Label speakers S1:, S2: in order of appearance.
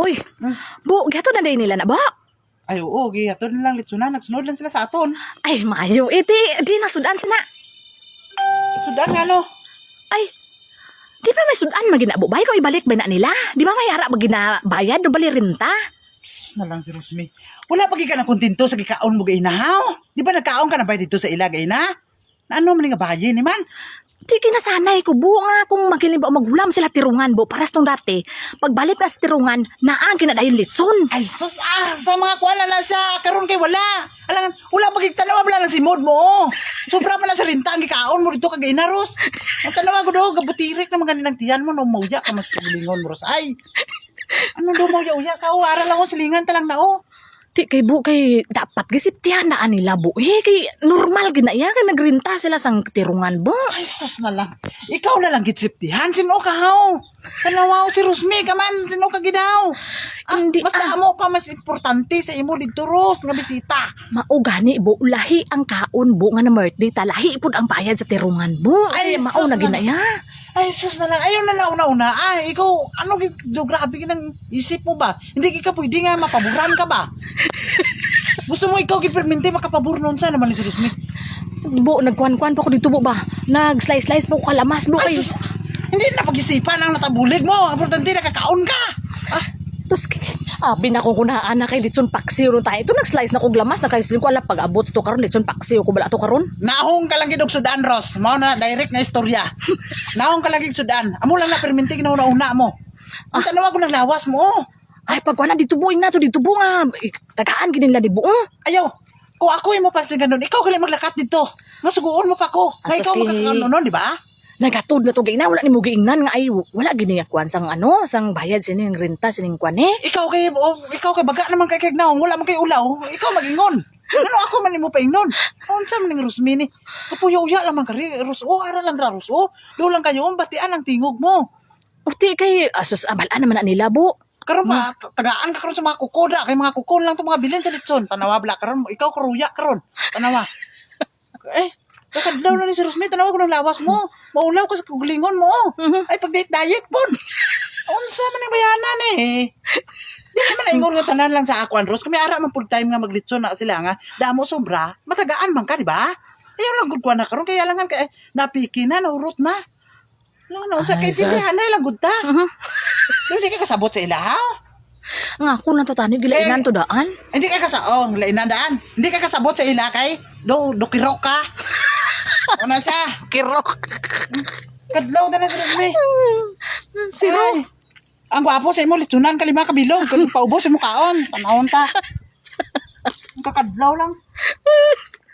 S1: Uy, bu, gato na day nila na ba?
S2: Ay, oo, giyato na lang litsunan. Nagsunod lang sila sa aton.
S1: Ay, maayo. Di nasudan sina.
S2: Sudan nga, no?
S1: Ay, di ba may sudan maginabu? Bay ko ibalik ba na nila? Di ba may hara maginabayad o bali renta?
S2: Na lang si Rosmi. Wala pa ka na kontento sa gikaon mo gainahaw. Di ba nagkaon ka na ba dito sa ila gaina? Na ano man nga bahayin ni man?
S1: Di kinasanay ko, bu nga kung magilimba o magulam sila tirungan, bu. Paras tong dati, pagbalik na sa tirungan, naagi na dayon litson.
S2: Ay, sus, sa mga kuwala na sa karon kay wala. Alang, wala magigtanawa wala lang si mod mo. Sobra pa na sa rinta ang gikaon mo dito kag inaros. Ang tanawa ko do, gabutirik na mga nilang tiyan mo, no mauya ka mas kabulingon mo, Ros. Ay, ano do mauya-uya ka, ara lang ko silingan talang na, oh.
S1: Di kay bu, kay dapat gisiptihan na nila, bu. Kay normal ginaya, kay nagrinta sila sang tirungan, bu.
S2: Ay, sus na lang. Ikaw na lang gitsiptihan. Sino ka, haw? Tanawaw si Rosmi ka man. Sino ka gidaw?
S1: Hindi,
S2: mas mo pa mas importante sa imo dito, Ros, nga bisita.
S1: Maugani, bu. Lahi ang kaon, bu, nga na birthday ta. Lahi ipod ang bayad sa tirungan, bu. Ay, mao na ginaya.
S2: Ay, sus na lang. Ayaw na lang una-una. Ay, ikaw, ano, grabe ka ng isip mo ba? Hindi ka pwede nga mapaboran ka ba? Gusto mo ikaw gipermente makapabor nun sa naman ni si Rosmi?
S1: Bu, nagkuhan-kuhan pa ko dito, bu ba? Nag-slice-slice pa ko kalamas, bu.
S2: Ay, sus, hindi na pag-isipan ang natabulig mo. Importante na kakaon ka.
S1: Tapos, abi na ko kunaan na kay Litson Paksiw ron tayo. Ito nag-slice na kong lamas, nakaisilin ko alam pag-abot to karon Litson Paksiw ko bala to karon.
S2: Nahong ka lang gidog sudan, Ros. Mao na direct na istorya. Nahong ka lang gid sudan. Amo lang na perminti ginauna-una mo. Ang tanawa ko ng lawas mo.
S1: Ay, pagkuhan na dito buhay na to, dito bu nga. Tagaan ginin lang di bu.
S2: Ayaw. Kung ako mo pa sa ganun, ikaw gali maglakat dito. Masuguon mo pa ko. Kaya ikaw makakano nun, di ba?
S1: Nagatod na to gina, wala ni mo giingnan nga ay wala giniyakuan sang ano, sang bayad sining renta sining kwan eh.
S2: Ikaw kay baga naman kay kagnaong, wala man kay ulaw. Ikaw magingon. Ano ako man mo pa ingnon? Unsa man ning Rosmini? Kapuya-uya lang man kari, Roso, ara lang ra Roso. Do lang kayo batian ang tingog mo.
S1: Uti kay asus abalaan naman na nila bu.
S2: Karon pa tagaan ka karon sa mga kukoda, kay mga kukon lang to mga bilin sa litson. Tanawa bla karon, ikaw karuya karon. Tanawa. Kakadlaw na ni si Rosmi, tanawa ko ng lawas mo. Maulaw ka sa kugulingon mo. Ay pag-diet po. Unsa man ang bayanan eh. Di naman naingon nga tanan lang sa ako, Andros. Kami ara man full time nga maglitson na sila nga. Damo sobra, matagaan man ka, di ba? Ayaw lang gud ko na karon kaya langan ka napiki na, naurot na. Ano, unsa kay simplihan na lang gud ta. Hindi ka kasabot sa ilahaw.
S1: Nga ako na to tani gilainan to daan.
S2: Hindi ka lainan daan. Hindi ka kasabot sa ila kay do kirok ka. Una siya.
S1: Kirok.
S2: Kadlaw na si Rosmi.
S1: Sino?
S2: Ay, ang gwapo sa imo litsunan kalima kabilog. Kung paubos mo kaon, tanawon ta. Ang kakadlaw lang.